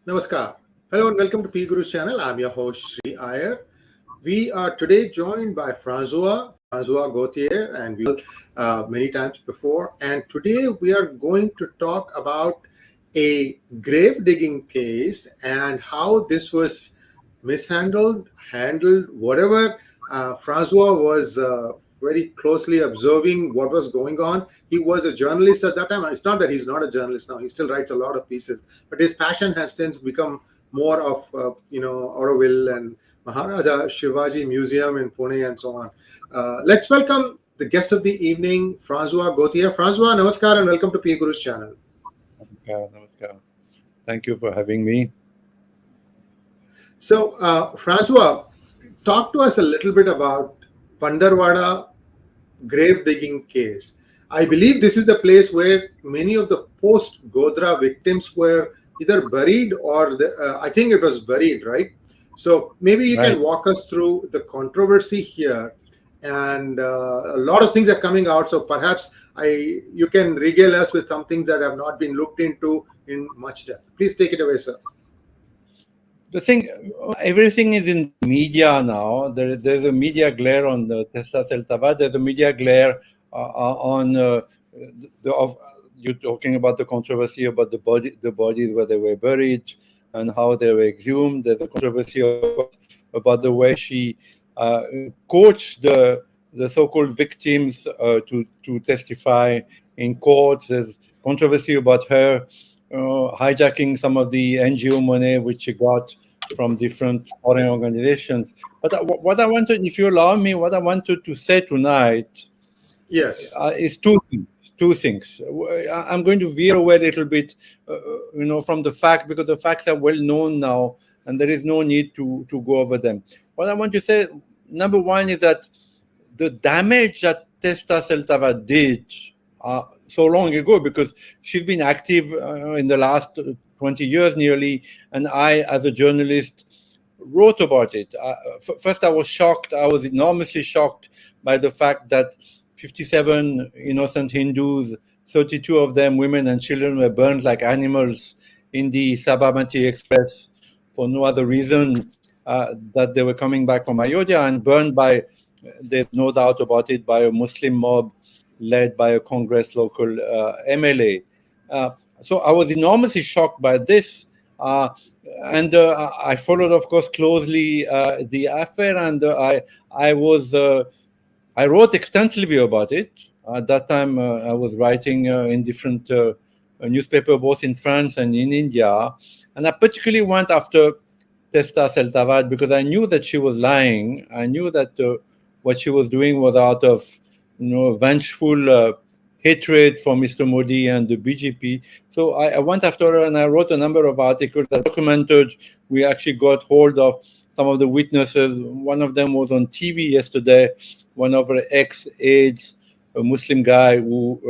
Namaskar. Hello and welcome to PGurus channel. I'm your host 𝙒𝙖𝙩𝙤. We are today joined by Francois Gautier, and we many times before. And today we are going to talk about a grave digging case and how this was mishandled, handled, whatever. Francois was very closely observing what was going on. He was a journalist at that time. It's not that he's not a journalist now. He still writes a lot of pieces, but his passion has since become more of Auroville and Maharaja Shivaji Museum in Pune and so on. Let's welcome the guest of the evening, Francois Gautier. Francois, namaskar and welcome to PGurus channel. Namaskar. Thank you for having me. So, Francois, talk to us a little bit about Pandarwada grave digging case. I believe this is the place where many of the post-Godhra victims were either buried or I think it was buried, right? So maybe you can walk us through the controversy here, and a lot of things are coming out. So perhaps you can regale us with some things that have not been looked into in much depth. Please take it away, sir. The thing, everything is in media now. There's a media glare on the Teesta. There's a media glare on you're talking about the controversy about the bodies where they were buried and how they were exhumed. There's a controversy about the way she coached the so-called victims to testify in court. There's controversy about her hijacking some of the NGO money which she got from different foreign organizations. But what I wanted, if you allow me, what I wanted to say tonight, yes, is two things. I'm going to veer away a little bit, from the fact, because the facts are well known now, and there is no need to go over them. What I want to say, number one, is that the damage that Teesta did so long ago, because she's been active in the last 20 years nearly, and I, as a journalist, wrote about it. First, I was shocked. I was enormously shocked by the fact that 57 innocent Hindus, 32 of them women and children, were burned like animals in the Sabarmati Express for no other reason that they were coming back from Ayodhya, and burned by, there's no doubt about it, by a Muslim mob led by a Congress local MLA. So I was enormously shocked by this. And I followed, of course, closely the affair, and I wrote extensively about it. At that time, I was writing in different newspapers, both in France and in India. And I particularly went after Teesta because I knew that she was lying. I knew that what she was doing was out of vengeful hatred for Mr. Modi and the BJP. So I went after her, and I wrote a number of articles that documented. We actually got hold of some of the witnesses. One of them was on TV yesterday, one of her ex-aides, a Muslim guy who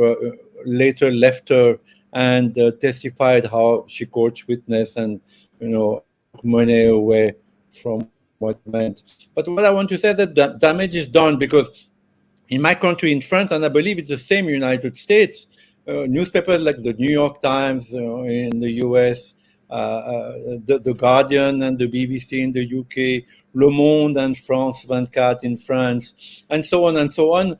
later left her and testified how she coached witness and, took money away from what meant. But what I want to say, that damage is done, because in my country, in France, and I believe it's the same in the United States, newspapers like the New York Times in the US, the Guardian and the BBC in the UK, Le Monde and France 24 in France, and so on,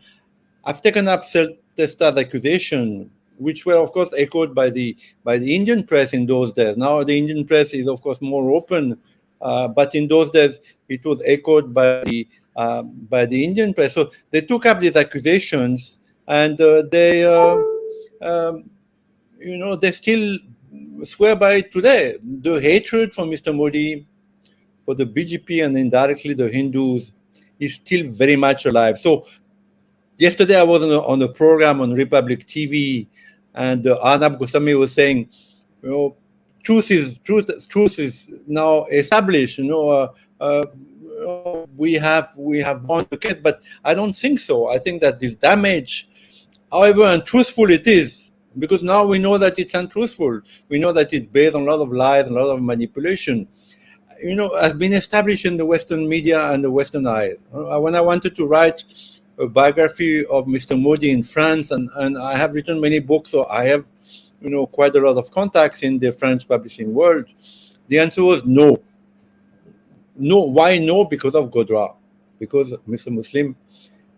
I've taken up Teesta's accusation, which were, of course, echoed by the Indian press in those days. Now the Indian press is, of course, more open, but in those days it was echoed by the Indian press. So they took up these accusations, and they still swear by it today. The hatred for Mr. Modi, for the BJP, and indirectly the Hindus is still very much alive. So yesterday I was on a program on Republic TV, and Arnab Goswami was saying, truth is now established. We have won the case, but I don't think so. I think that this damage, however untruthful it is, because now we know that it's untruthful. We know that it's based on a lot of lies, a lot of manipulation, has been established in the Western media and the Western eye. When I wanted to write a biography of Mr. Modi in France, and I have written many books, so I have quite a lot of contacts in the French publishing world. The answer was no. No. Why no? Because of Godhra. Because Mr. Muslim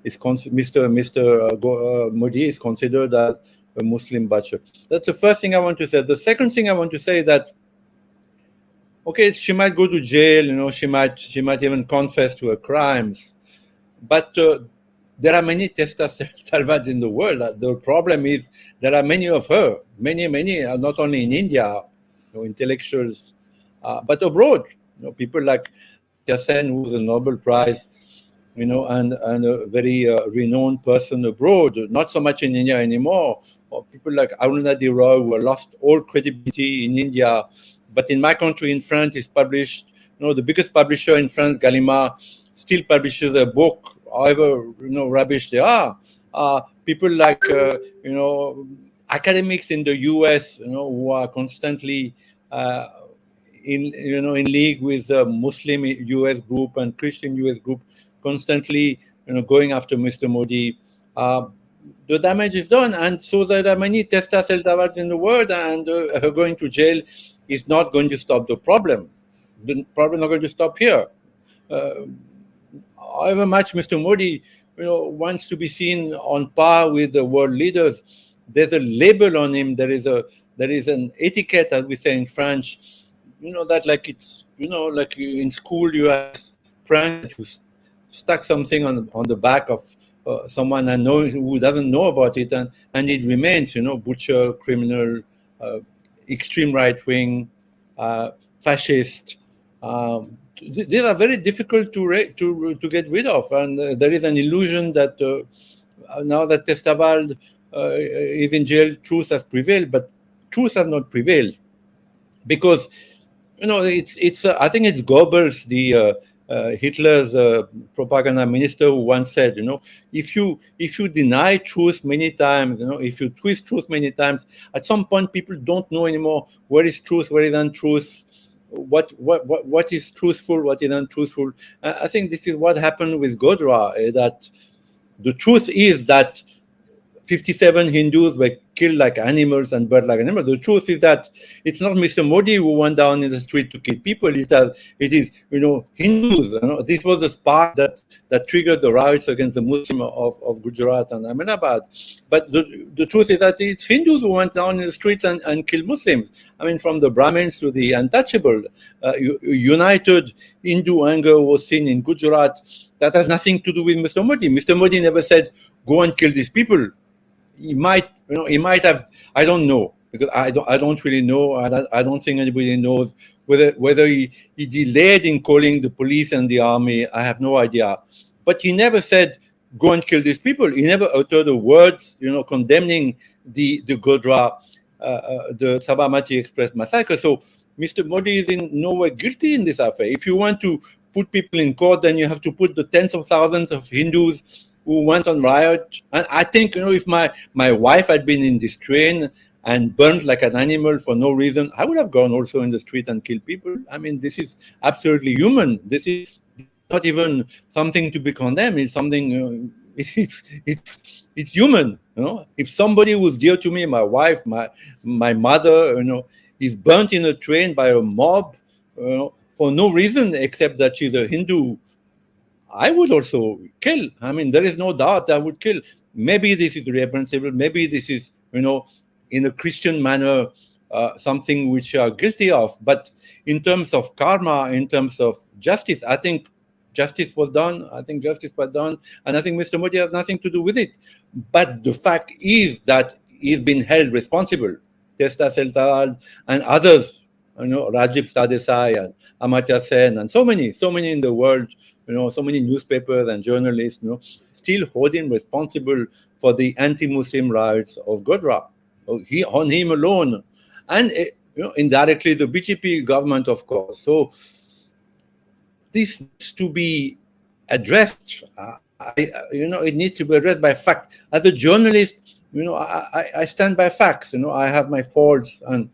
is Mr. Modi is considered as a Muslim butcher. That's the first thing I want to say. The second thing I want to say is that, okay, she might go to jail, she might even confess to her crimes, but there are many Teesta Setalvad in the world. The problem is there are many of her, many, not only in India, intellectuals, but abroad. People like Amartya Sen, who's a Nobel Prize, and a very renowned person abroad, not so much in India anymore, or people like Arundhati Roy, who have lost all credibility in India. But in my country, in France, is published, the biggest publisher in France, Gallimard, still publishes a book, however, rubbish they are. People like, academics in the US, who are constantly in league with a Muslim US group and Christian US group, constantly, going after Mr. Modi. The damage is done, and so there are many Teesta Setalvads in the world, and her going to jail is not going to stop the problem. The problem is not going to stop here. However much Mr. Modi, wants to be seen on par with the world leaders, there's a label on him. There is an etiquette, as we say in French. That like it's like in school you have friend who stuck something on the back of someone who doesn't know about it, and it remains, butcher, criminal, extreme right wing, fascist. These are very difficult to get rid of, and there is an illusion that now that Testavald is in jail, truth has prevailed, but truth has not prevailed, because it's I think it's Goebbels, the Hitler's propaganda minister, who once said, if you deny truth many times, if you twist truth many times, at some point people don't know anymore where is truth, where is untruth, what is truthful, what is untruthful. I think this is what happened with Godhra, that the truth is that 57 Hindus were killed like animals and burned like animals. The truth is that it's not Mr. Modi who went down in the street to kill people. It's that it is, Hindus. This was the spark that triggered the riots against the Muslims of Gujarat and Ahmedabad. But the truth is that it's Hindus who went down in the streets and killed Muslims. I mean, from the Brahmins to the untouchable, united Hindu anger was seen in Gujarat. That has nothing to do with Mr. Modi. Mr. Modi never said, go and kill these people. He might have. I don't know, because I don't really know. I don't think anybody knows whether he delayed in calling the police and the army. I have no idea. But he never said, go and kill these people. He never uttered the words, condemning the Godhra, the Sabarmati Express massacre. So Mr. Modi is in no way guilty in this affair. If you want to put people in court, then you have to put the tens of thousands of Hindus who went on riot. And I think, if my wife had been in this train and burned like an animal for no reason, I would have gone also in the street and killed people. I mean, this is absolutely human. This is not even something to be condemned. It's something, it's human. If somebody who's dear to me, my wife, my mother, is burnt in a train by a mob, for no reason except that she's a Hindu, I would also kill. I mean, there is no doubt I would kill. Maybe this is reprehensible. Maybe this is, in a Christian manner, something which you are guilty of. But in terms of karma, in terms of justice, I think justice was done. I think justice was done. And I think Mr. Modi has nothing to do with it. But the fact is that he's been held responsible. Teesta Setalvad and others, Rajdeep Sardesai and Amartya Sen and so many in the world, so many newspapers and journalists, still hold him responsible for the anti-Muslim riots of Godhra. On him alone, and indirectly the BJP government, of course. So this needs to be addressed. It needs to be addressed by fact. As a journalist, I stand by facts. I have my faults, and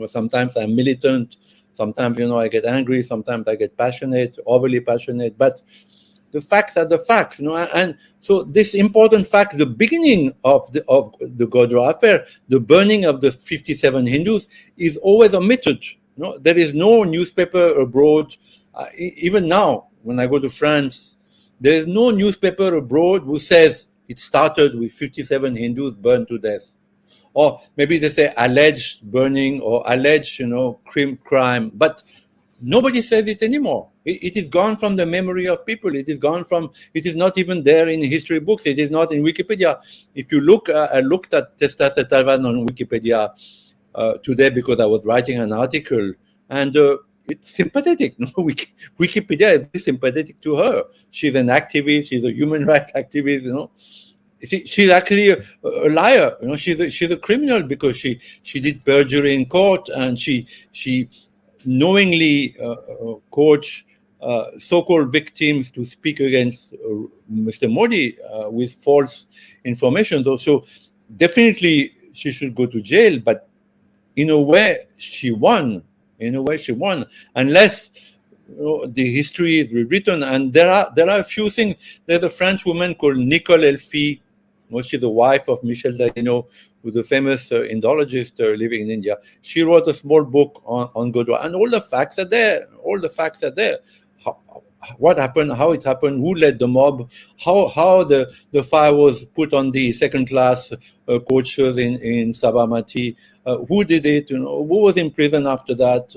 sometimes I'm militant. Sometimes, I get angry. Sometimes I get passionate, overly passionate. But the facts are the facts, And so this important fact, the beginning of the Godhra affair, the burning of the 57 Hindus, is always omitted. No, there is no newspaper abroad. Even now, when I go to France, there is no newspaper abroad who says it started with 57 Hindus burned to death. Or maybe they say alleged burning or alleged, crime. But nobody says it anymore. It is gone from the memory of people. It is not even there in history books. It is not in Wikipedia. If you look, I looked at Teesta Setalvad on Wikipedia today because I was writing an article, and it's sympathetic. Wikipedia is very sympathetic to her. She's an activist. She's a human rights activist. She's actually a liar. She's a criminal because she did perjury in court, and she knowingly coached so-called victims to speak against Mr. Modi with false information. So definitely she should go to jail. But in a way, she won. Unless the history is rewritten. And there are a few things. There's a French woman called Nicole Elfi. She's the wife of Michel Dadino, who's a famous Indologist living in India. She wrote a small book on Godhra, and all the facts are there. What happened, how it happened, who led the mob, how the fire was put on the second-class coaches in Sabarmati, who did it, who was in prison after that.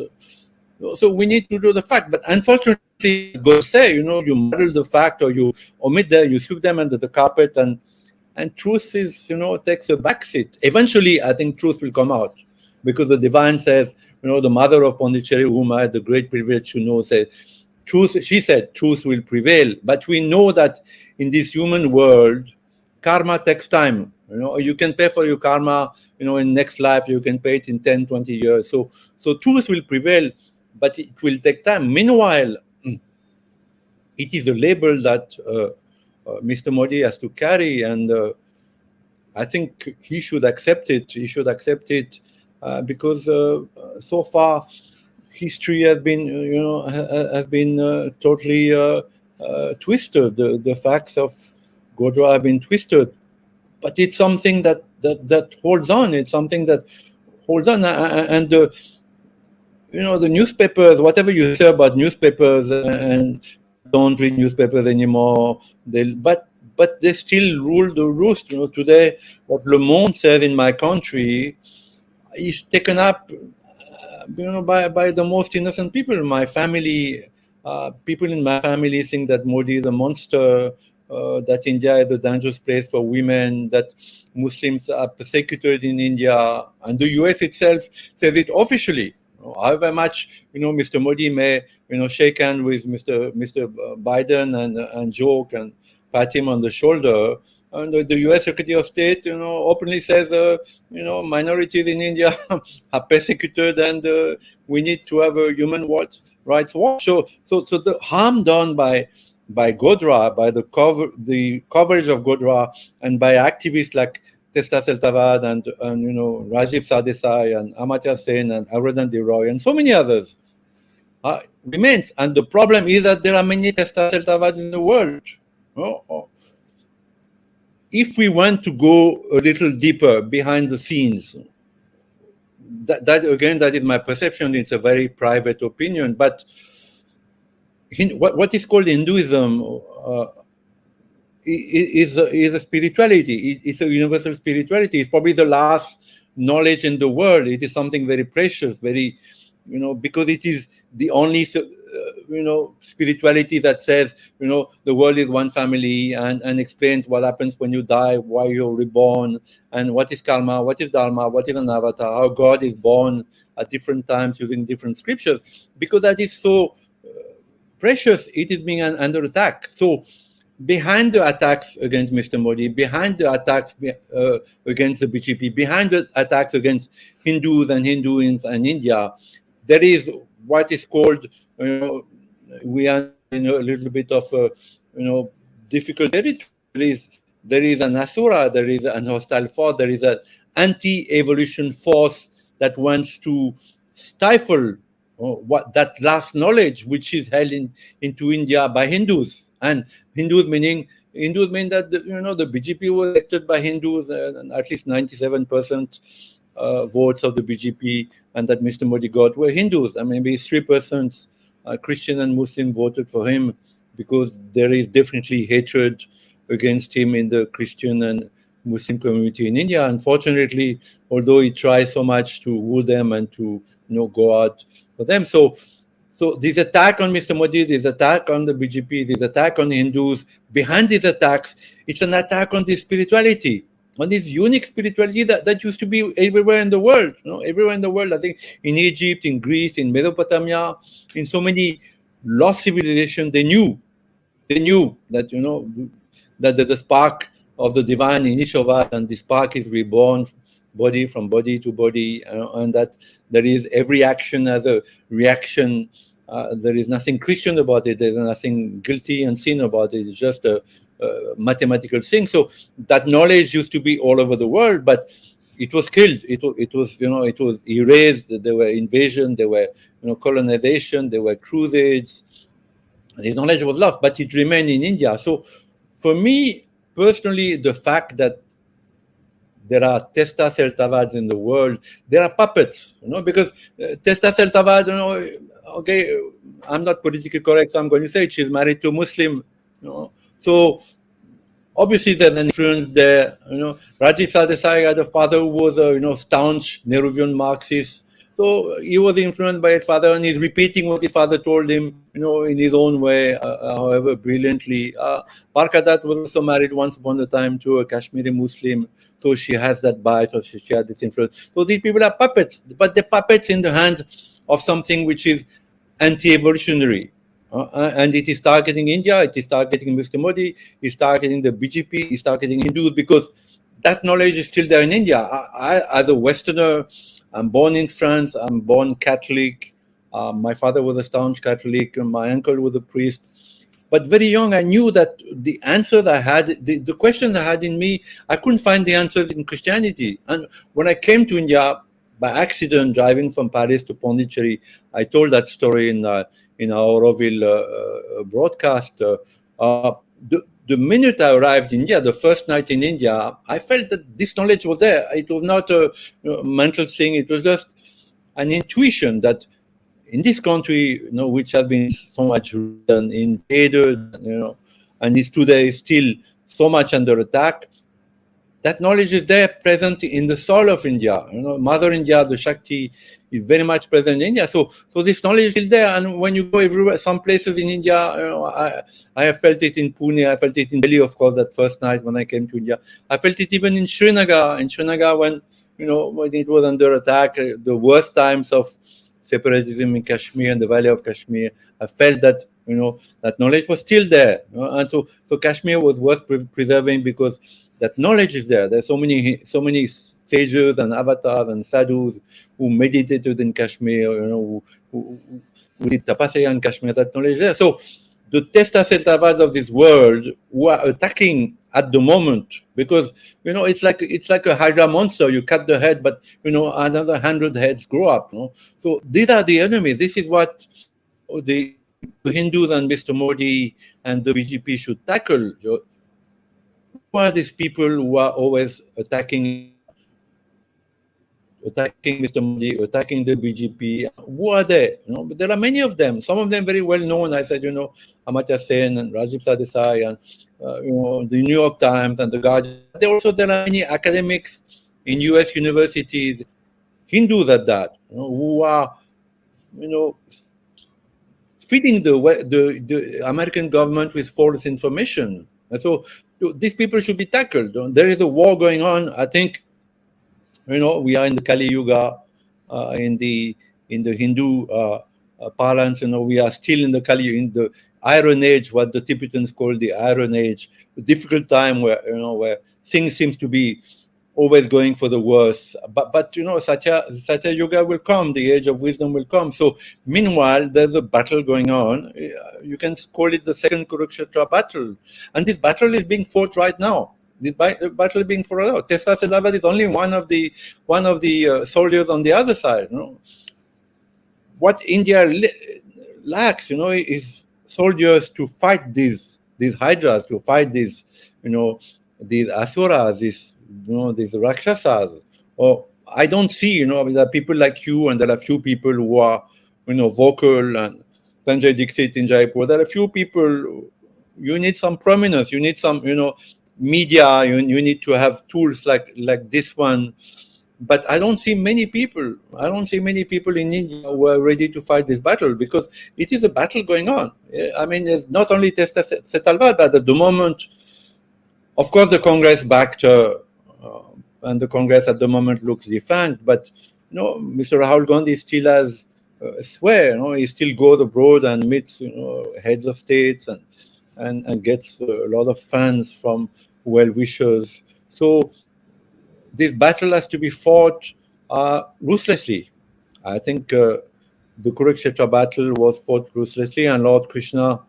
So we need to do the fact. But unfortunately, go say, you muddle the fact, or you omit them, you sweep them under the carpet, and truth takes a backseat. Eventually, I think truth will come out, because the divine says, the mother of Pondicherry, whom I had the great privilege to know, said, she said, truth will prevail. But we know that in this human world, karma takes time. You can pay for your karma, in next life, you can pay it in 10, 20 years. So truth will prevail, but it will take time. Meanwhile, it is a label that Mr. Modi has to carry, and I think he should accept it. Because so far history has been, totally twisted. The facts of Godhra have been twisted, but it's something that holds on. It's something that holds on, and the newspapers, whatever you say about newspapers, and people don't read newspapers anymore. But they still rule the roost. Today, what Le Monde says in my country is taken up, by the most innocent people. My family, people in my family think that Modi is a monster, that India is a dangerous place for women, that Muslims are persecuted in India, and the US itself says it officially. However much Mr. Modi may shake hands with Mr. Biden and joke and pat him on the shoulder, and the US Secretary of State openly says minorities in India are persecuted, and we need to have a human rights watch. So the harm done by Godhra, by the coverage of Godhra, and by activists like Teesta Setalvad and Rajdeep Sardesai and Amartya Sen and Arundhati Roy and so many others remains. And the problem is that there are many Teesta Setalvads in the world. If we want to go a little deeper behind the scenes, that is my perception. It's a very private opinion, but what is called Hinduism is a spirituality. It's a universal spirituality. It's probably the last knowledge in the world. It is something very precious, very, because it is the only, spirituality that says, the world is one family, and explains what happens when you die, why you're reborn, and what is karma, what is dharma, what is an avatar, how God is born at different times using different scriptures. Because that is so precious, it is being under attack. So behind the attacks against Mr. Modi, behind the attacks against the BJP, behind the attacks against Hindus and Hinduans and India, there is what is called, we are in a little bit of, difficult territory. There is an asura, there is an hostile force, there is an anti-evolution force that wants to stifle that last knowledge which is held into India by Hindus. And Hindus mean that the BJP was elected by Hindus, and at least 97% votes of the BJP and that Mr. Modi got were Hindus. I mean, maybe 3% Christian and Muslim voted for him because there is definitely hatred against him in the Christian and Muslim community in India. Unfortunately, although he tries so much to woo them and to go out for them. So this attack on Mr. Modi, this attack on the BJP, this attack on Hindus, behind these attacks, it's an attack on this spirituality, on this unique spirituality that used to be everywhere in the world, everywhere in the world. I think in Egypt, in Greece, in Mesopotamia, in so many lost civilizations, they knew that, that there's a spark of the divine in each of us, and the spark is reborn body from body to body, and that there is every action as a reaction. There is nothing Christian about it. There's nothing guilty and sin about it. It's just a mathematical thing. So that knowledge used to be all over the world, but it was killed. It was erased. There were invasion. There were colonization. There were crusades. This knowledge was lost, but it remained in India. So for me personally, the fact that there are Teesta Setalvads in the world, there are puppets, because Teesta Setalvad, okay, I'm not politically correct, so I'm going to say it, she's married to a Muslim, so obviously there's an influence there. Rajdeep Sardesai had a father who was a staunch Nehruvian Marxist. So he was influenced by his father, and he's repeating what his father told him, in his own way, however brilliantly. Barkadat was also married once upon a time to a Kashmiri Muslim, so she has that bias, or she has this influence. So these people are puppets, but they're puppets in the hands of something which is anti-evolutionary. And it is targeting India, it is targeting Mr. Modi, it's targeting the BJP, it's targeting Hindus, because that knowledge is still there in India. I as a Westerner, I'm born in France. I'm born Catholic. My father was a staunch Catholic. And my uncle was a priest. But very young, I knew that the answers I had, the questions I had in me, I couldn't find the answers in Christianity. And when I came to India, by accident, driving from Paris to Pondicherry, I told that story in our Auroville broadcast. The minute I arrived in India, the first night in India, I felt that this knowledge was there. It was not a mental thing. It was just an intuition that in this country, which has been so much invaded, and is today still so much under attack, that knowledge is there, present in the soul of India. Mother India, the Shakti, is very much present in India. So this knowledge is still there. And when you go everywhere, some places in India, I have felt it in Pune, I felt it in Delhi, of course, that first night when I came to India. I felt it even in Srinagar. In Srinagar, when it was under attack, the worst times of separatism in Kashmir and the Valley of Kashmir, I felt that that knowledge was still there. And so Kashmir was worth preserving because that knowledge is there. There's so many sages and avatars and sadhus who meditated in Kashmir, who did tapasya in Kashmir. That knowledge is there. So the Teesta Setalvads of this world who are attacking at the moment, because it's like a Hydra monster. You cut the head, but another 100 heads grow up. So these are the enemies. This is what the Hindus and Mr. Modi and the BJP should tackle. Who are these people who are always attacking Mr. Modi, attacking the BJP? Who are they? But there are many of them. Some of them very well known. I said, Amartya Sen and Rajdeep Sardesai and the New York Times and the Guardian. There are many academics in US universities, Hindus at that, who are feeding the American government with false information. And so these people should be tackled. There is a war going on. I think, we are in the Kali Yuga, in the Hindu parlance. We are still in the Iron Age, what the Tibetans call the Iron Age, a difficult time where things seem to be always going for the worse. But Satya Yuga will come. The age of wisdom will come. So meanwhile, there's a battle going on. You can call it the second Kurukshetra battle, and this battle is being fought right now. This battle is being fought out. Teesta Setalvad is only one of the soldiers on the other side. What India lacks, is soldiers to fight these hydras, to fight these asuras, these rakshasas, or I don't see, I mean, there are people like you, and there are few people who are, vocal, and Sanjay Dixit in Jaipur. There are a few people. You need some prominence. You need some, media. You need to have tools like this one. But I don't see many people. I don't see many people in India who are ready to fight this battle, because it is a battle going on. I mean, it's not only Teesta Setalvad, but at the moment, of course, the Congress backed, and the Congress at the moment looks defiant. But Mr. Rahul Gandhi still has swear. He still goes abroad and meets heads of states, and gets a lot of fans from well-wishers. So this battle has to be fought ruthlessly. I think the Kurukshetra battle was fought ruthlessly, and Lord Krishna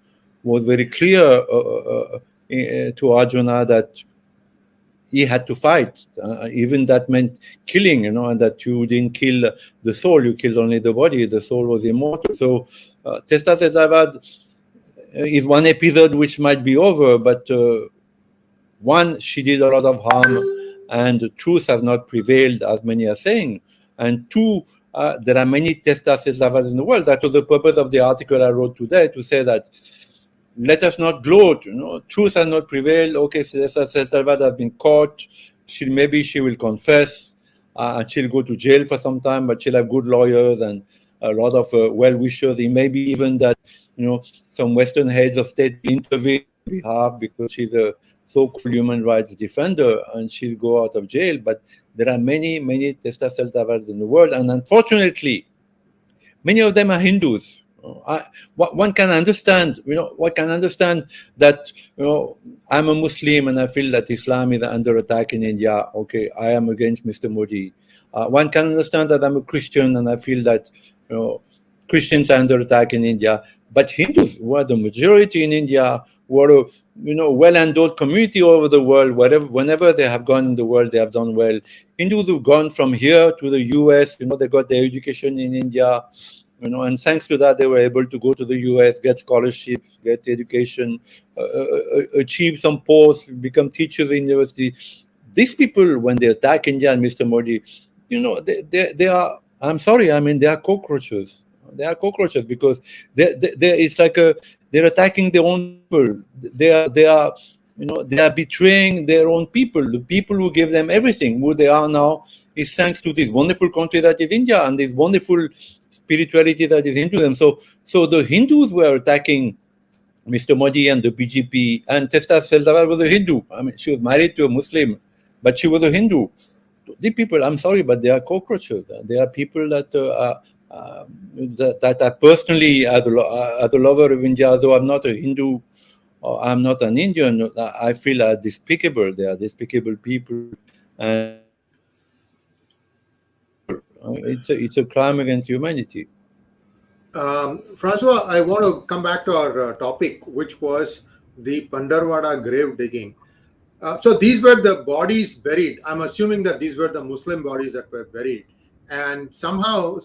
was very clear to Arjuna that he had to fight. Even that meant killing, and that you didn't kill the soul, you killed only the body. The soul was immortal. So Teesta Setalvad is one episode which might be over, but one, she did a lot of harm, and the truth has not prevailed, as many are saying. And two, there are many Teesta Setalvads in the world. That was the purpose of the article I wrote today, to say that let us not gloat. Truth has not prevailed. Okay, Teesta Setalvad has been caught. Maybe she will confess, and she'll go to jail for some time, but she'll have good lawyers and a lot of well-wishers. It may be even that some Western heads of state will intervene on behalf, because she's a so-called human rights defender, and she'll go out of jail. But there are many Teesta Setalvads in the world, and unfortunately, many of them are Hindus. One can understand, one can understand that, I'm a Muslim and I feel that Islam is under attack in India. Okay, I am against Mr. Modi. One can understand that I'm a Christian and I feel that, Christians are under attack in India. But Hindus, who are the majority in India, who are a well-endorsed community all over the world, whenever they have gone in the world, they have done well. Hindus who've gone from here to the US, they got their education in India, and thanks to that, they were able to go to the US, get scholarships, get education, achieve some posts, become teachers in university. These people, when they attack India and Mr. Modi, they are, I'm sorry, I mean, they are cockroaches. They are cockroaches, because it's like they're attacking their own people. They are betraying their own people. The people who gave them everything, who they are now, is thanks to this wonderful country that is India, and this wonderful spirituality that is into them. So the Hindus were attacking Mr. Modi and the BJP, and Teesta Setalvad was a Hindu. I mean, she was married to a Muslim, but she was a Hindu. The people, I'm sorry, but they are cockroaches. They are people that I personally, as a lover of India, although I'm not a Hindu, or I'm not an Indian, I feel are despicable. They are despicable people, and it's a crime against humanity. Francois, I want to come back to our topic, which was the Pandarwada grave digging. So these were the bodies buried. I'm assuming that these were the Muslim bodies that were buried. And somehow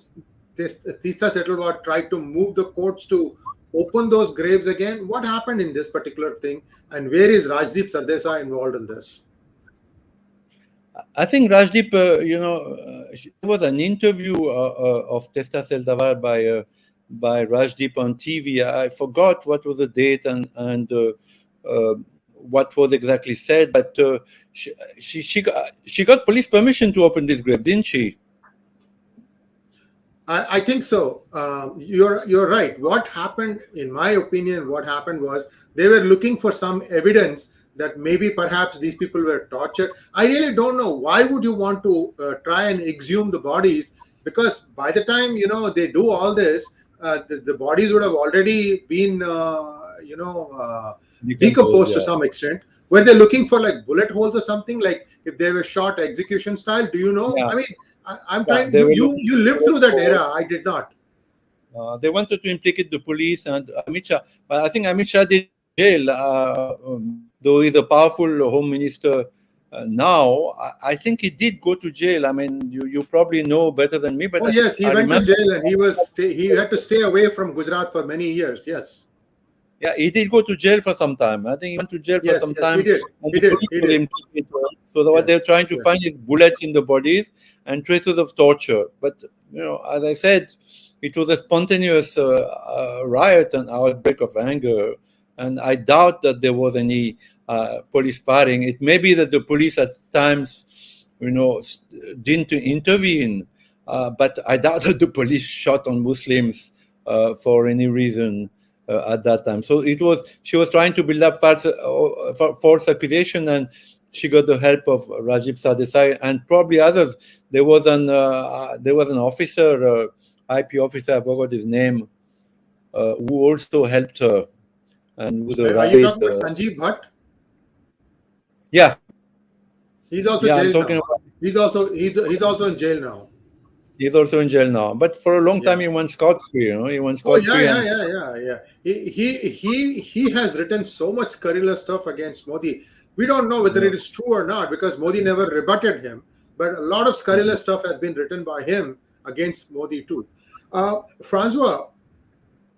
Teesta Setalvad tried to move the courts to open those graves again. What happened in this particular thing? And where is Rajdeep Sardesai involved in this? I think Rajdeep, there was an interview of Teesta Setalvad by Rajdeep on TV. I forgot what was the date and what was exactly said, but she got police permission to open this grave, didn't she? I think so. You're right. What happened, in my opinion, what happened was they were looking for some evidence that maybe perhaps these people were tortured. I really don't know. Why would you want to try and exhume the bodies? Because by the time they do all this, the bodies would have already been decomposed to some extent. Were they looking for like bullet holes or something? Like if they were shot execution style? Do you know? Yeah. I mean, I'm trying. You lived through that era. I did not. They wanted to implicate the police and Amit Shah, but I think Amit Shah did jail. Though he's a powerful home minister now, I think he did go to jail. I mean, you probably know better than me. But yes, he went to jail and he had to stay away from Gujarat for many years. Yes. Yeah, he did go to jail for some time. I think he went to jail for some time. He did. So what they're Yes. trying to find is bullets in the bodies and traces of torture. But as I said, it was a spontaneous riot and outbreak of anger, and I doubt that there was any police firing. It may be that the police at times, didn't intervene, but I doubt that the police shot on Muslims for any reason at that time. So she was trying to build up false accusation, and she got the help of Rajdeep Sardesai and probably others. There was an officer, IP officer, I forgot his name, who also helped her. And with Are you talking about Sanjeev Bhatt? Yeah. He's also Yeah, I'm jailed talking now. about. He's also in jail now. He's also in jail now, but for a long time he went scot-free. He went scot-free. Yeah. He has written so much scurrilous stuff against Modi. We don't know whether it is true or not because Modi never rebutted him. But a lot of scurrilous stuff has been written by him against Modi too. Francois,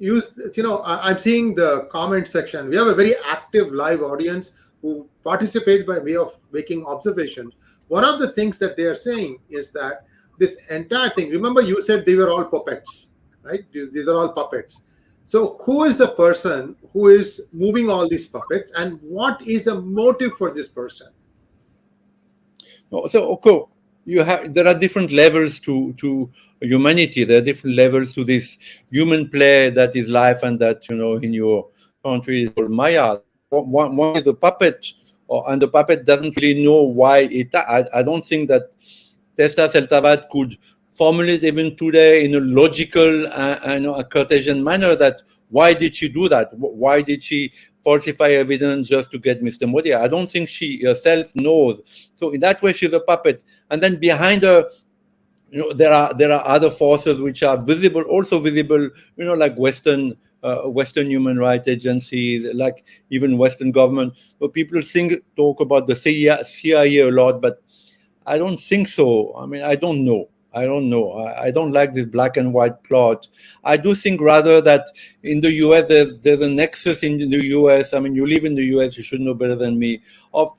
I'm seeing the comment section. We have a very active live audience who participate by way of making observations. One of the things that they are saying is that this entire thing, remember you said they were all puppets, right? These are all puppets. So who is the person who is moving all these puppets and what is the motive for this person? So, okay, there are different levels to humanity. There are different levels to this human play that is life and that, in your country is called Maya. One is a puppet, and the puppet doesn't really know why I don't think that Teesta Setalvad could formulate even today in a logical and a Cartesian manner that why did she do that? Why did she falsify evidence just to get Mr. Modi? I don't think she herself knows. So in that way, she's a puppet. And then behind her, there are other forces which are also visible, like Western human rights agencies, like even Western government. So people talk about the CIA a lot, but I don't think so. I mean, I don't know. I don't like this black and white plot. I do think rather that in the US, there's a nexus in the US. I mean, you live in the US, you should know better than me, of,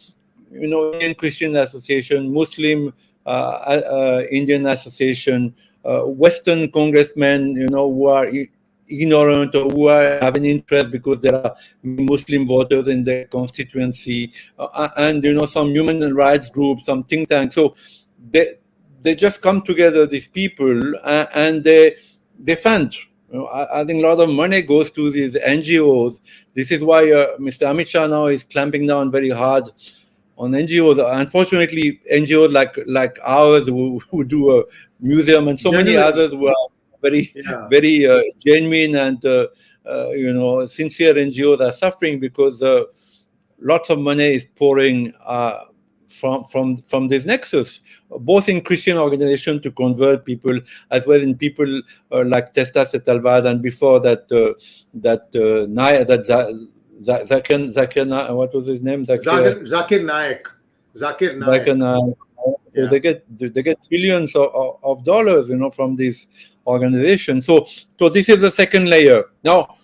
Indian Christian Association, Muslim Indian Association, Western congressmen, who are ignorant or who have an interest because there are Muslim voters in their constituency, and some human rights groups, some think tanks. So they just come together, these people, and they fund. I think a lot of money goes to these NGOs. This is why Mr. Amit Shah now is clamping down very hard on NGOs. Unfortunately, NGOs like ours who do a museum and so many others who are very genuine and sincere NGOs are suffering because lots of money is pouring from this nexus, both in Christian organization to convert people, as well in people like Teesta Setalvad, and before that Zakir, what was his name? Zakir Naik. So they get trillions of dollars, from this organization. So this is the second layer. Now,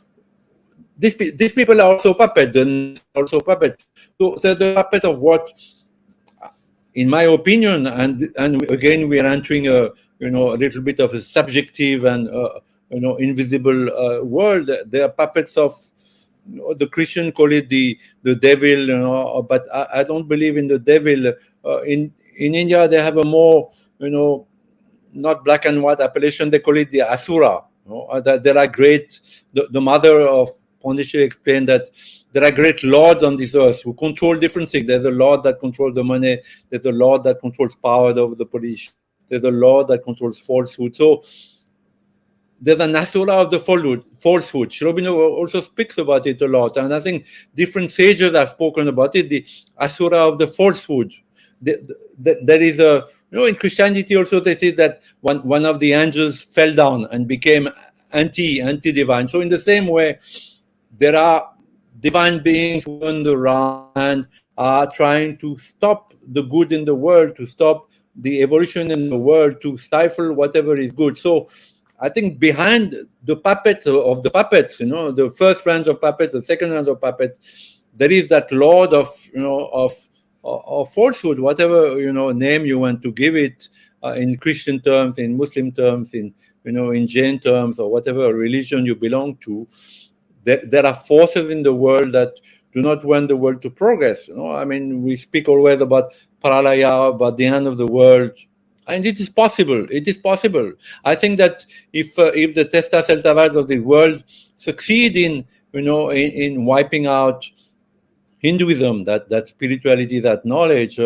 these people are also puppets, and also puppets. So they're the puppet of what, in my opinion, and again we are entering a little bit of a subjective and invisible world. They are puppets of. The Christian call it the devil, but I don't believe in the devil. In India, they have a more, not black and white appellation. They call it the Asura. There are great. The mother of Pondicherry explained that there are great lords on this earth who control different things. There's a lord that controls the money. There's a lord that controls power over the police. There's a lord that controls falsehood. So there's an asura of the falsehood. Sri Aurobindo also speaks about it a lot, and I think different sages have spoken about it. The asura of the falsehood. There is a, in Christianity also they say that one of the angels fell down and became anti-divine. So in the same way, there are divine beings who on the around are trying to stop the good in the world, to stop the evolution in the world, to stifle whatever is good. So I think behind the puppets of the puppets, the first range of puppets, the second range of puppets, there is that lord of or falsehood, whatever name you want to give it, in Christian terms, in Muslim terms, in Jain terms, or whatever religion you belong to. There are forces in the world that do not want the world to progress. I mean, we speak always about pralaya, about the end of the world, and it is possible. It is possible. I think that if the Teesta 𝙒𝙬𝙤𝙦 of the world succeed in wiping out Hinduism, that spirituality, that knowledge,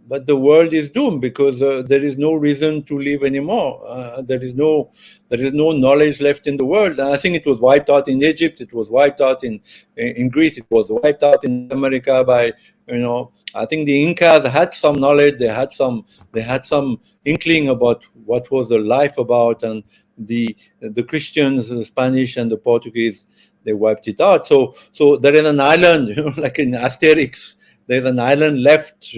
but the world is doomed, because there is no reason to live anymore. There is no knowledge left in the world. And I think it was wiped out in Egypt. It was wiped out in Greece. It was wiped out in America by I think the Incas had some knowledge. They had some inkling about what was the life about, and the Christians, the Spanish, and the Portuguese, they wiped it out. So there is an island, like in Asterix. There's an island left,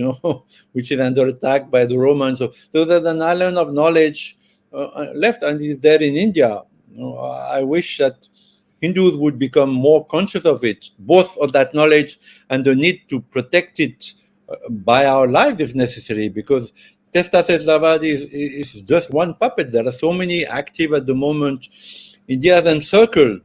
which is under attack by the Romans. So there's an island of knowledge left, and it's there in India. I wish that Hindus would become more conscious of it, both of that knowledge and the need to protect it by our lives if necessary, because Teesta 𝙒𝙬𝙦 is just one puppet. There are so many active at the moment. India is encircled.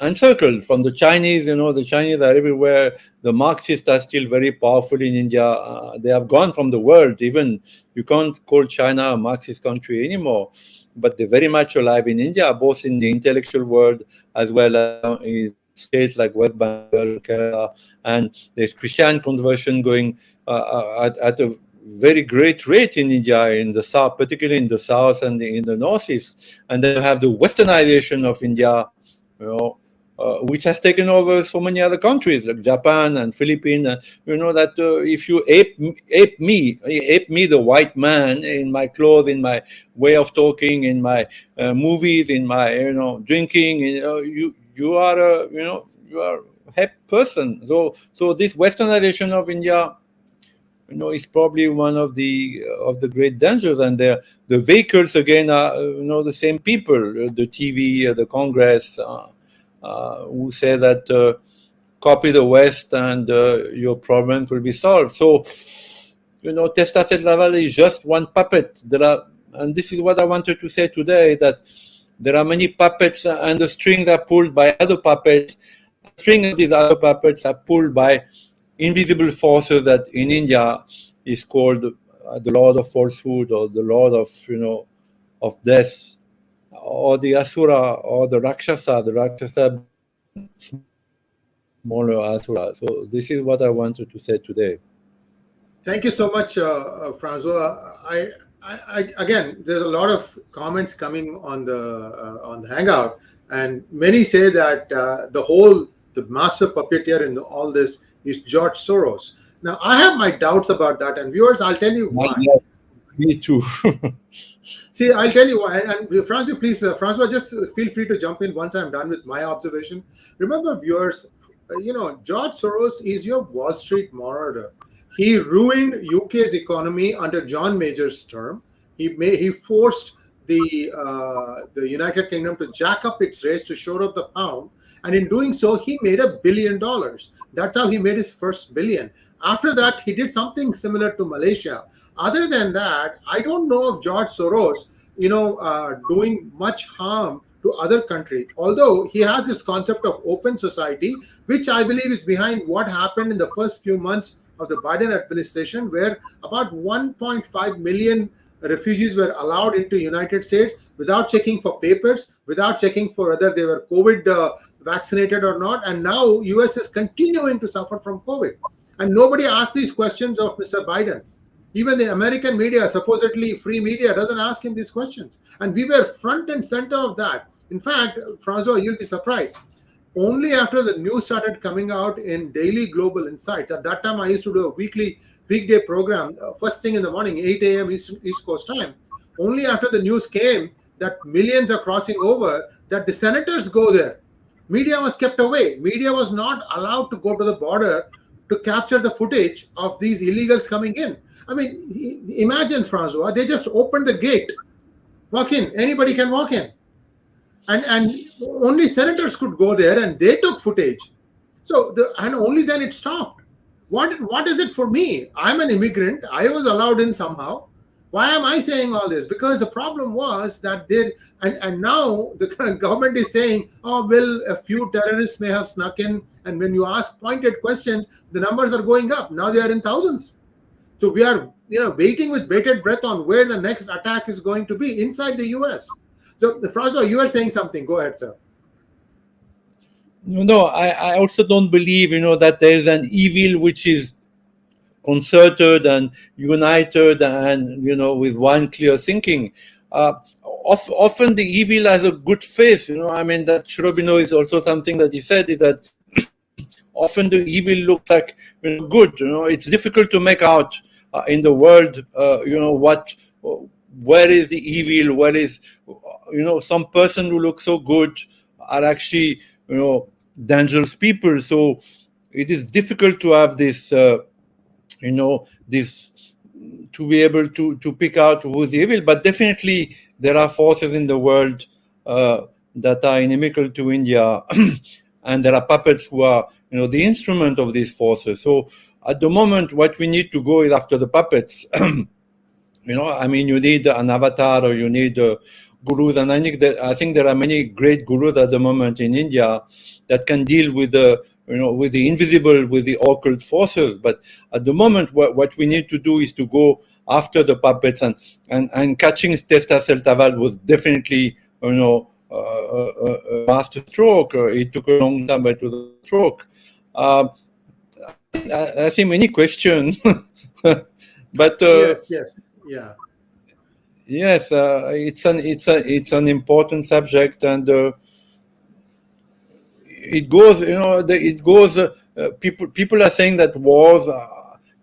Encircled from the Chinese. The Chinese are everywhere. The Marxists are still very powerful in India. They have gone from the world. Even you can't call China a Marxist country anymore, but they're very much alive in India, both in the intellectual world as well as in states like West Bengal, Kerala, and there's Christian conversion going at a very great rate in India, in the south, particularly in the south and in the northeast. And then you have the westernization of India, which has taken over so many other countries like Japan and Philippines. That if you ape me, the white man, in my clothes, in my way of talking, in my movies, in my drinking, you are a hep person. So this westernization of India, is probably one of the great dangers. And the vehicles again are the same people, the TV, the Congress, who say that copy the West and your problems will be solved. So Teesta 𝙒𝙬𝙦 is just one puppet. And this is what I wanted to say today, that there are many puppets, and the strings are pulled by other puppets. The string of these other puppets are pulled by invisible forces that in India is called the Lord of Falsehood, or the Lord of Death, or the Asura, or the Rakshasa. The Rakshasa, smaller Asura. So this is what I wanted to say today. Thank you so much, Francois. I again, there's a lot of comments coming on the Hangout, and many say that the master puppeteer in all this is George Soros. Now, I have my doubts about that, and viewers, I'll tell you why. Yes, me too. See, I'll tell you why. And Francois, please, Francois, just feel free to jump in once I'm done with my observation. Remember, viewers, George Soros is your Wall Street marauder. He ruined UK's economy under John Major's term. He forced the United Kingdom to jack up its rates to shore up the pound. And in doing so, he made $1 billion. That's how he made his first billion. After that, he did something similar to Malaysia. Other than that, I don't know of George Soros, doing much harm to other countries. Although he has this concept of open society, which I believe is behind what happened in the first few months of the Biden administration, where about 1.5 million refugees were allowed into United States without checking for papers, without checking for whether they were COVID vaccinated or not. And now US is continuing to suffer from COVID. And nobody asked these questions of Mr. Biden. Even the American media, supposedly free media, doesn't ask him these questions. And we were front and center of that. In fact, Francois, you'll be surprised. Only after the news started coming out in Daily Global Insights, at that time I used to do a weekday program, first thing in the morning, 8 a.m. East Coast time. Only after the news came that millions are crossing over, that the senators go there. Media was kept away. Media was not allowed to go to the border to capture the footage of these illegals coming in. I mean, imagine, Francois, they just opened the gate. Walk in. Anybody can walk in. And only senators could go there, and they took footage. And only then it stopped. What is it for me? I'm an immigrant. I was allowed in somehow. Why am I saying all this? Because the problem was that and now the government is saying, oh, well, a few terrorists may have snuck in. And when you ask pointed questions, the numbers are going up. Now they are in thousands. So we are, waiting with bated breath on where the next attack is going to be inside the US. So, Francois, you are saying something. Go ahead, sir. No, I also don't believe, that there is an evil which is concerted and united and, with one clear thinking. Often the evil has a good face, that Shrobino is also something that he said, is that often the evil looks like good. It's difficult to make out in the world, where is the evil, where is, some person who looks so good are actually, dangerous people. So it is difficult to have this, this, to be able to pick out who's evil. But definitely there are forces in the world that are inimical to India, and there are puppets who are, the instrument of these forces. So at the moment, what we need to go is after the puppets. You need an avatar, or you need gurus, and I think there are many great gurus at the moment in India that can deal with the with the invisible, with the occult forces. But at the moment, what we need to do is to go after the puppets, and catching Teesta Setalvad was definitely a master stroke. It took a long time, but it was a stroke. I see many questions, but yes, yeah. Yes, it's an important subject, and it goes. People are saying that wars.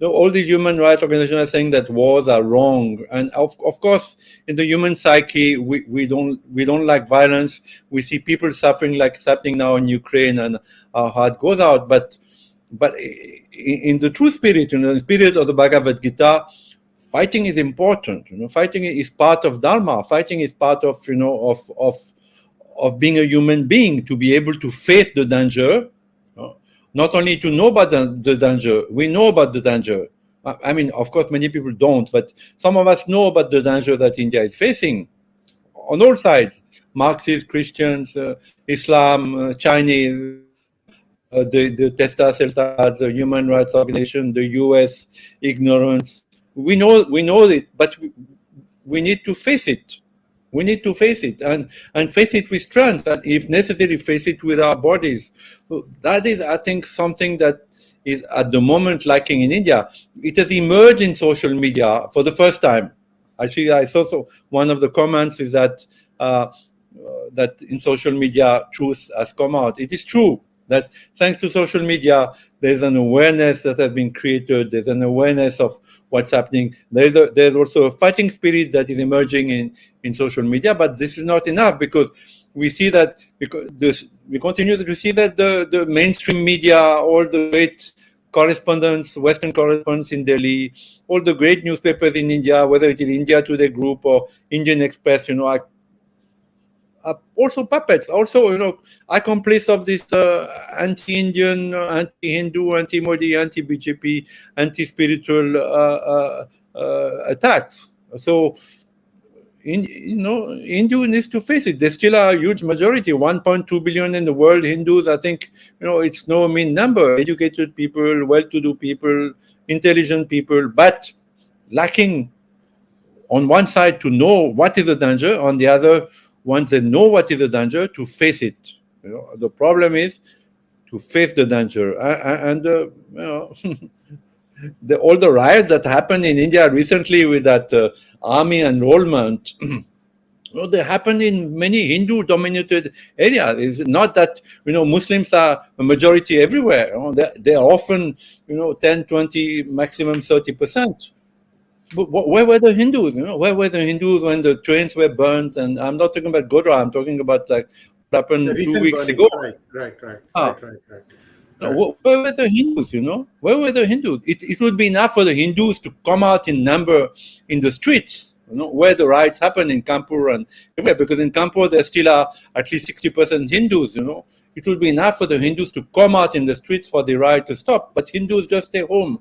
All these human rights organizations are saying that wars are wrong, and of course, in the human psyche, we don't like violence. We see people suffering, like it's happening now in Ukraine, and our heart goes out. But in the true spirit, the spirit of the Bhagavad Gita, fighting is important. Fighting is part of Dharma. Fighting is part of of being a human being, to be able to face the danger. Not only to know about the danger, we know about the danger. Of course, many people don't, but some of us know about the danger that India is facing on all sides: Marxists, Christians, Islam, Chinese, the Teesta Setalvad, the Human Rights Organization, the US, ignorance. We know it, but we need to face it. We need to face it, and face it with strength, and if necessary, face it with our bodies. So that is, I think, something that is at the moment lacking in India. It has emerged in social media for the first time. Actually, I saw one of the comments is that that in social media truth has come out. It is true that thanks to social media, there's an awareness that has been created. There's an awareness of what's happening. There's also a fighting spirit that is emerging in social media, but this is not enough, because we see that we continue to see that the mainstream media, all the great correspondents, Western correspondents in Delhi, all the great newspapers in India, whether it is India Today Group or Indian Express, are also puppets, also accomplice of this anti-Indian, anti-Hindu, anti-Modi, anti-BJP, anti-spiritual attacks. So Hindu needs to face it. They still are a huge majority, 1.2 billion in the world. Hindus, I think, it's no mean number. Educated people, well-to-do people, intelligent people, but lacking on one side to know what is the danger, on the other, once they know what is the danger, to face it. The problem is to face the danger. And all the riots that happened in India recently with that army enrollment, they happen in many Hindu-dominated areas. It's not that Muslims are a majority everywhere. They are often 10, 20, maximum 30%. But where were the Hindus? Where were the Hindus when the trains were burnt? And I'm not talking about Godhra. I'm talking about like what happened 2 weeks ago. Right. Where were the Hindus? Where were the Hindus? It would be enough for the Hindus to come out in number in the streets, where the riots happen in Kanpur and everywhere, because in Kanpur there still are at least 60% Hindus. It would be enough for the Hindus to come out in the streets for the riot to stop, but Hindus just stay home.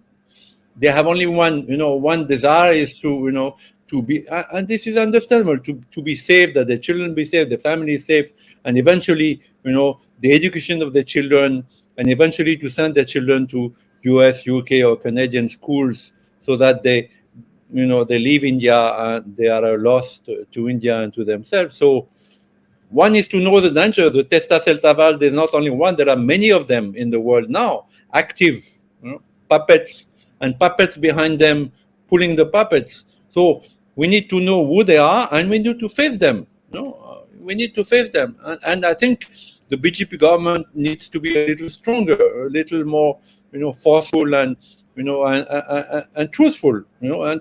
They have only one desire is to be, and this is understandable, to be safe, that their children be safe, their family is safe, and eventually, the education of their children, and eventually to send their children to US, UK, or Canadian schools, so that they leave India and they are lost to India and to themselves. So one is to know the danger. The Teesta Setalvad, there's not only one, there are many of them in the world now, active, puppets, and puppets behind them pulling the puppets. So we need to know who they are, and we need to face them. We need to face them. And I think the BJP government needs to be a little stronger, a little more, forceful and, and truthful, and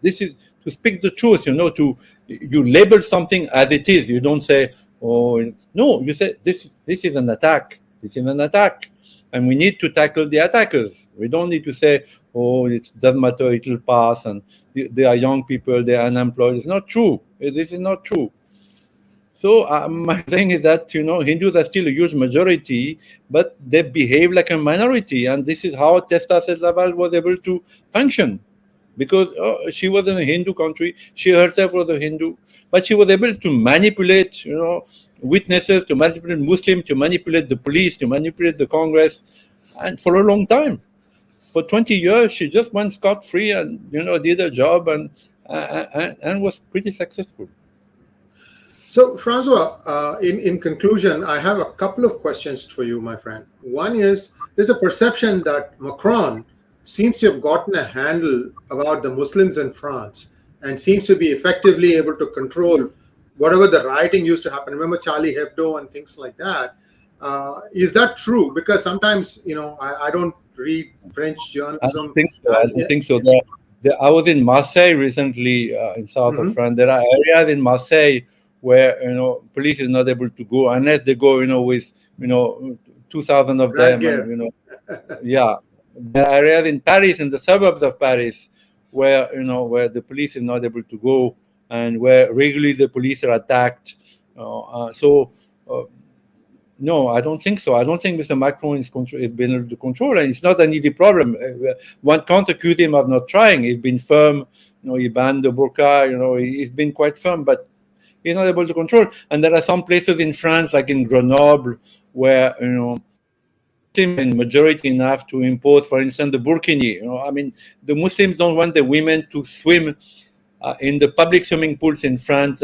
this is to speak the truth, you label something as it is. You don't say, oh, no, you say this is an attack. This is an attack. And we need to tackle the attackers. We don't need to say, oh, it doesn't matter, it will pass, and they are young people, they are unemployed. It's not true. This is not true. So my thing is that, Hindus are still a huge majority, but they behave like a minority. And this is how Teesta Setalvad was able to function. Because she was in a Hindu country, she herself was a Hindu, but she was able to manipulate, witnesses, to manipulate Muslims, to manipulate the police, to manipulate the Congress, and for a long time. For 20 years, she just went scot-free and, did her job and was pretty successful. So, Francois, in conclusion, I have a couple of questions for you, my friend. One is, there's a perception that Macron seems to have gotten a handle about the Muslims in France and seems to be effectively able to control whatever the rioting used to happen. Remember Charlie Hebdo and things like that. Is that true? Because sometimes, I don't read French journalism. I don't think so. I was in Marseille recently, in south of France. There are areas in Marseille where, police is not able to go unless they go, with, 2,000 of them. And, yeah. There are areas in Paris, in the suburbs of Paris, where the police is not able to go, and where regularly the police are attacked. No, I don't think so. I don't think Mr. Macron is being able to control, and it's not an easy problem. One can't accuse him of not trying. He's been firm. He banned the burqa. He's been quite firm, but he's not able to control. And there are some places in France, like in Grenoble, where in majority enough to impose, for instance, the burkini. The Muslims don't want the women to swim in the public swimming pools in France.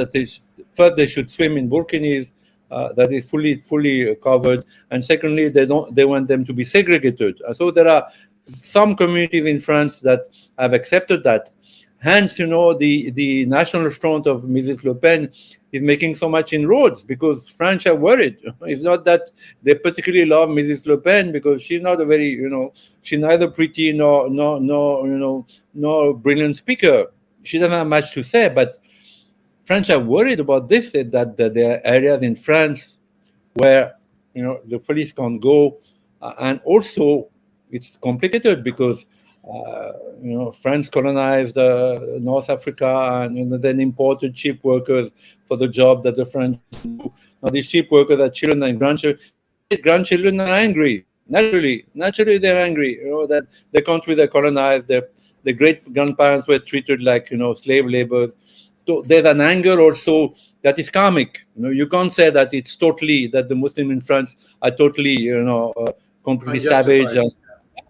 First, they should swim in burkinis that is fully covered, and secondly, they want them to be segregated. So there are some communities in France that have accepted that. Hence, the National Front of Mrs. Le Pen is making so much inroads because French are worried. It's not that they particularly love Mrs. Le Pen because she's not a very, she's neither pretty nor brilliant speaker. She doesn't have much to say, but French are worried about this, that there are areas in France where, the police can't go. And also, it's complicated because France colonized North Africa and then imported cheap workers for the job that the French do. Now these cheap workers are children and grandchildren. Grandchildren are angry. Naturally, they're angry. That the country they colonized, their great grandparents were treated like slave laborers. So there's an anger also that is karmic. You can't say that it's totally that the Muslims in France are totally completely savage.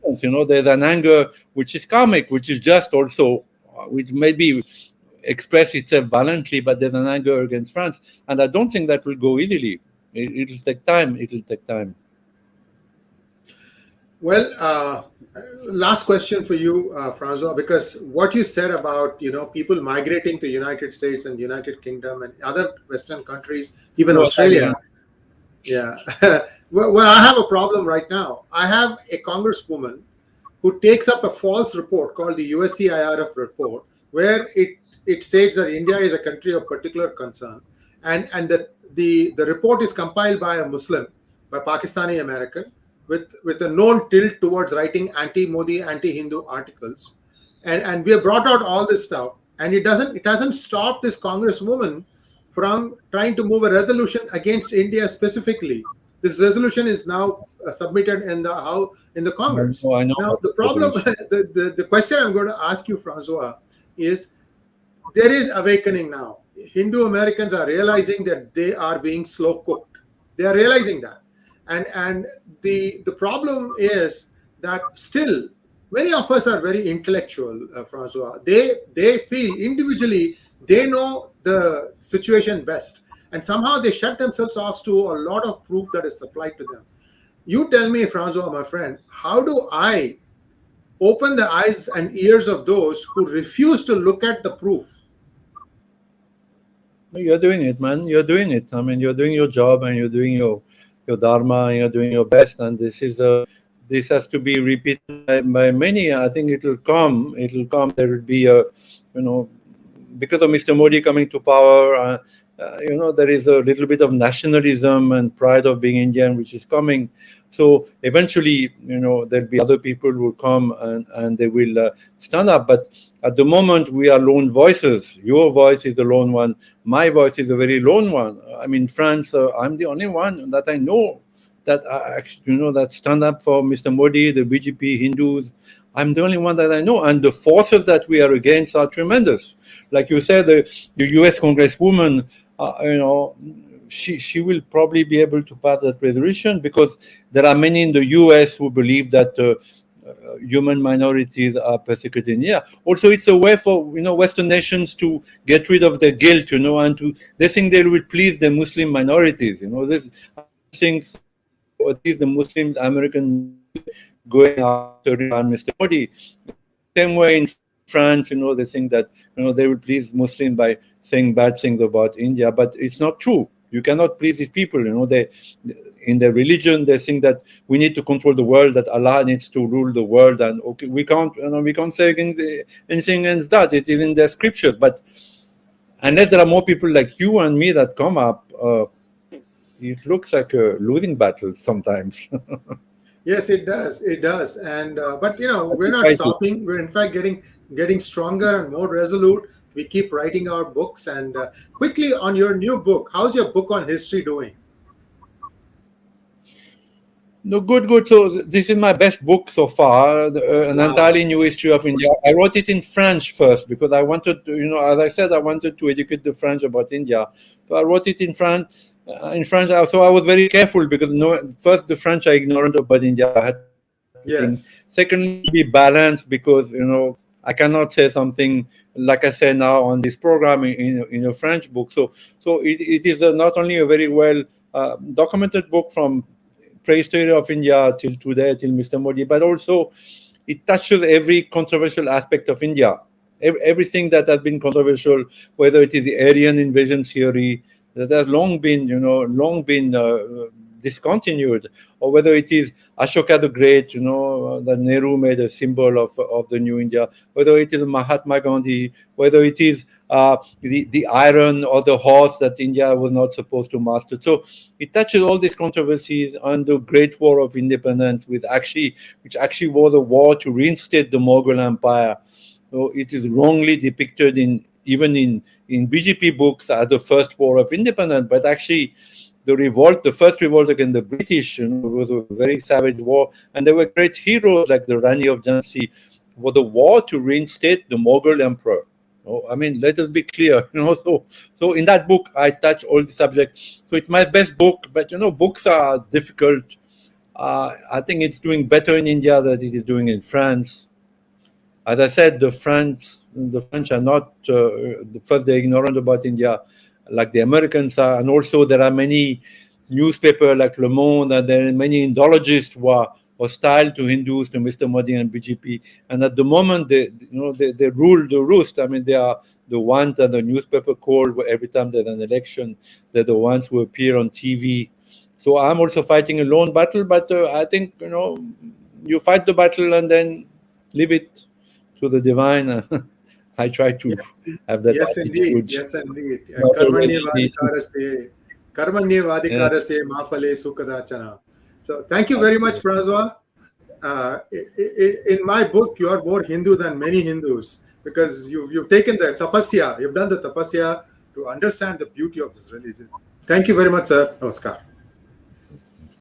There's an anger which is karmic, which is just also, which maybe express itself violently, but there's an anger against France, and I don't think that will go easily. It'll take time. Well, last question for you, Francois, because what you said about people migrating to United States and United Kingdom and other Western countries, even Australia. Yeah. Well, I have a problem right now. I have a congresswoman who takes up a false report called the USCIRF report, where it states that India is a country of particular concern, and that the report is compiled by a Muslim, by Pakistani American, with a known tilt towards writing anti-Modi, anti-Hindu articles, and we have brought out all this stuff, and it hasn't stopped this Congresswoman from trying to move a resolution against India specifically. This resolution is now submitted in the Congress. I know Now the problem, the question I'm going to ask you, Francois, is there is awakening now. Hindu Americans are realizing that they are being slow cooked. They are realizing that, and the problem is that still many of us are very intellectual, Francois. They feel individually they know the situation best, and somehow they shut themselves off to a lot of proof that is supplied to them. You tell me, Francois, my friend, how do I open the eyes and ears of those who refuse to look at the proof? You're doing it, man. You're doing it. I mean, you're doing your job and you're doing your dharma and you're doing your best. And this has to be repeated by many. I think it'll come. There will be because of Mr. Modi coming to power, there is a little bit of nationalism and pride of being Indian, which is coming. So eventually, there'll be other people who will come and they will stand up. But at the moment, we are lone voices. Your voice is the lone one. My voice is a very lone one. I mean, France, I'm the only one that I know that that stand up for Mr. Modi, the BJP, Hindus. I'm the only one that I know. And the forces that we are against are tremendous. Like you said, the US Congresswoman, she will probably be able to pass that resolution because there are many in the US who believe that human minorities are persecuted in India. Also, it's a way for Western nations to get rid of their guilt, and they think they will please the Muslim minorities. This things at least the Muslims, American going after Mr. Modi. Same way in France, they think that they will please Muslims by saying bad things about India, but it's not true. You cannot please these people. They in their religion they think that we need to control the world, that Allah needs to rule the world, and okay, we can't say anything against that. It is in their scriptures, but unless there are more people like you and me that come up, it looks like a losing battle sometimes. Yes, it does. It does. And but we're not stopping. We're in fact getting stronger and more resolute. We keep writing our books. And quickly on your new book, how's your book on history doing? No, good. So this is my best book so far, an entirely new history of India. I wrote it in French first because I wanted to, as I said, I wanted to educate the French about India. So I wrote it in French. So I was very careful because first the French are ignorant about India. I had Secondly, be balanced because I cannot say something like I say now on this program in a French book. So it is not only a very well documented book from prehistory of India till today, till Mr. Modi, but also it touches every controversial aspect of India. Everything that has been controversial, whether it is the Aryan invasion theory that has long been discontinued, or whether it is Ashoka the Great, that Nehru made a symbol of the new India, whether it is Mahatma Gandhi, whether it is the iron or the horse that India was not supposed to master. So it touches all these controversies on the Great War of Independence, which actually was a war to reinstate the Mughal Empire. So it is wrongly depicted even in BJP books as the first war of independence, but actually the first revolt against the British, was a very savage war, and there were great heroes like the Rani of Jhansi. Was the war to reinstate the Mughal emperor. I mean, let us be clear. So in that book, I touch all the subjects. So it's my best book, but books are difficult. I think it's doing better in India than it is doing in France. As I said, the French are not first, they're ignorant about India, like the Americans are, and also there are many newspapers like Le Monde, and there are many Indologists who are hostile to Hindus, to Mr. Modi and BJP, and at the moment they rule the roost. I mean, they are the ones that the newspaper call every time there's an election. They're the ones who appear on TV. So I'm also fighting a lone battle, but I think you fight the battle and then leave it to the divine. I try to have that attitude. Yes, indeed. Karmanyevadikara ma phale sukadachana. So thank you very much, Francois. In my book, you are more Hindu than many Hindus. because you've taken the tapasya, you've done the tapasya to understand the beauty of this religion. Thank you very much, sir. Namaskar.